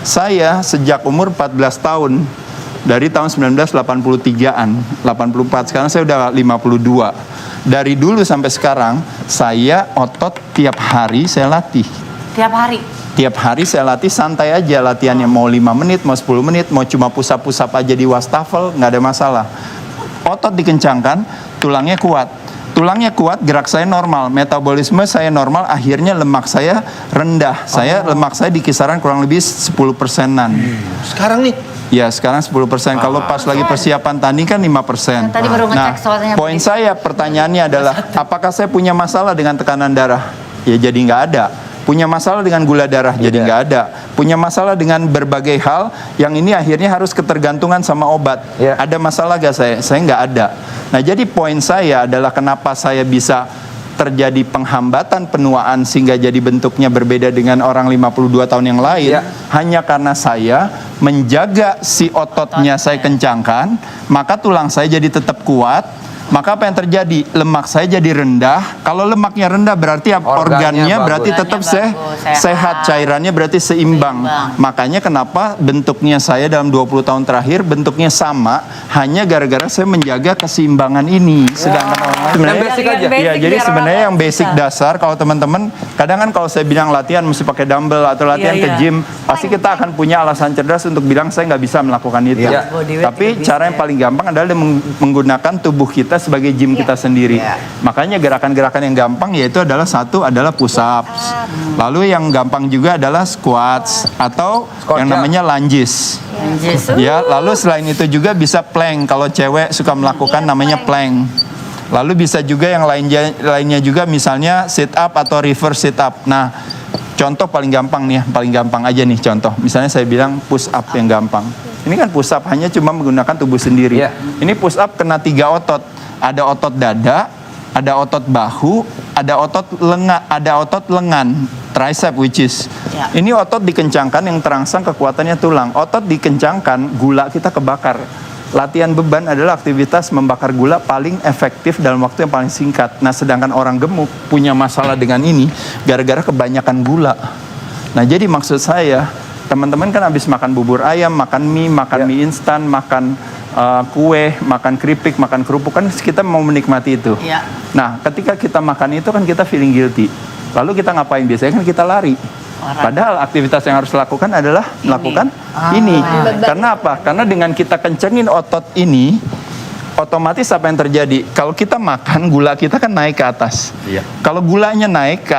Saya sejak umur 14 tahun, dari tahun 1983-an, 84, sekarang saya udah 52. Dari dulu sampai sekarang, saya otot tiap hari saya latih. Tiap hari? Tiap hari saya latih, santai aja latihannya. Mau 5 menit, mau 10 menit, mau cuma pusap-pusap aja di wastafel, nggak ada masalah. Otot dikencangkan, tulangnya kuat. Tulangnya kuat, gerak saya normal, metabolisme saya normal, akhirnya lemak saya rendah. Lemak saya di kisaran kurang lebih 10%-an. Sekarang nih? Ya, sekarang 10%. Kalau pas lagi persiapan tanding kan 5%. Tadi baru ngecek soalnya. Poin saya, pertanyaannya adalah, apakah saya punya masalah dengan tekanan darah? Ya, jadi nggak ada. Punya masalah dengan gula darah, jadi nggak ada. Punya masalah dengan berbagai hal, yang ini akhirnya harus ketergantungan sama obat. Ada masalah gak saya? Saya nggak ada. Nah, jadi poin saya adalah kenapa saya bisa terjadi penghambatan penuaan sehingga jadi bentuknya berbeda dengan orang 52 tahun yang lain, hanya karena saya menjaga si ototnya saya kencangkan, maka tulang saya jadi tetap kuat. Maka apa yang terjadi? Lemak saya jadi rendah. Kalau lemaknya rendah berarti organnya berarti tetap sehat, cairannya berarti seimbang. Makanya kenapa bentuknya saya dalam 20 tahun terakhir bentuknya sama, hanya gara-gara saya menjaga keseimbangan ini. Sedangkan orang lain sebenarnya basic aja. Ya, jadi sebenarnya yang basic dasar, kalau teman-teman kadang kan kalau saya bilang latihan mesti pakai dumbbell atau latihan ke gym, pasti kita akan punya alasan cerdas untuk bilang saya nggak bisa melakukan itu. Tapi cara yang paling gampang adalah menggunakan tubuh kita sebagai gym kita sendiri. Makanya gerakan-gerakan yang gampang yaitu adalah satu adalah push ups. Lalu yang gampang juga adalah squats atau yang namanya lunges. Ya, lalu selain itu juga bisa plank. Kalau cewek suka melakukan namanya plank. Lalu bisa juga yang lainnya juga misalnya sit up atau reverse sit up. Nah, contoh paling gampang nih, paling gampang aja nih contoh. Misalnya saya bilang push up yang gampang. Ini kan push up hanya cuma menggunakan tubuh sendiri. Ini push up kena 3 otot. Ada otot dada, ada otot bahu, ada otot lengan, tricep which is. Ini otot dikencangkan yang terangsang kekuatannya tulang. Otot dikencangkan, gula kita kebakar. Latihan beban adalah aktivitas membakar gula paling efektif dalam waktu yang paling singkat. Nah, sedangkan orang gemuk punya masalah dengan ini gara-gara kebanyakan gula. Nah, jadi maksud saya, teman-teman kan habis makan bubur ayam, makan mie instan, makan kue, makan keripik, makan kerupuk, kan kita mau menikmati itu. Nah, ketika kita makan itu kan kita feeling guilty. Lalu kita ngapain? Biasanya kan kita lari. Padahal aktivitas yang harus dilakukan adalah melakukan ini. Karena apa? Karena dengan kita kencengin otot ini, otomatis apa yang terjadi? Kalau kita makan, gula kita kan naik ke atas. Kalau gulanya naik ke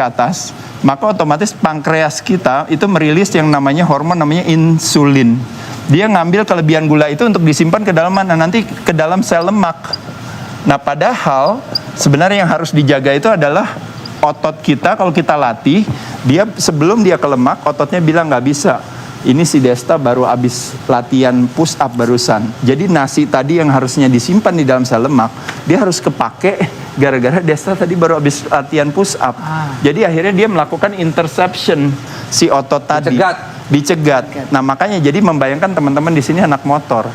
atas, maka otomatis pankreas kita itu merilis yang namanya hormon namanya insulin. Dia ngambil kelebihan gula itu untuk disimpan ke dalam mana? Nanti ke dalam sel lemak. Nah, padahal sebenarnya yang harus dijaga itu adalah otot kita. Kalau kita latih, dia sebelum dia ke lemak, ototnya bilang nggak bisa. Ini si Desta baru habis latihan push up barusan. Jadi nasi tadi yang harusnya disimpan di dalam sel lemak, dia harus kepake gara-gara Desta tadi baru habis latihan push up. Jadi akhirnya dia melakukan interception si otot tadi. Dicegat. Nah, makanya jadi membayangkan teman-teman di sini anak motor.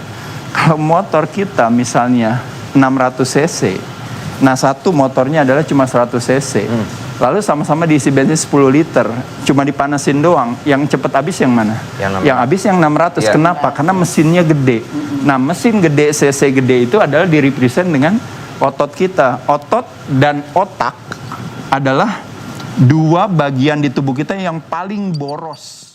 Kalau motor kita misalnya 600 cc. Nah, satu motornya adalah cuma 100 cc. Lalu sama-sama diisi bensin 10 liter. Cuma dipanasin doang. Yang cepat habis yang mana? Yang habis yang 600. Kenapa? Karena mesinnya gede. Nah, mesin gede, cc gede itu adalah direpresent dengan otot kita. Otot dan otak adalah 2 bagian di tubuh kita yang paling boros.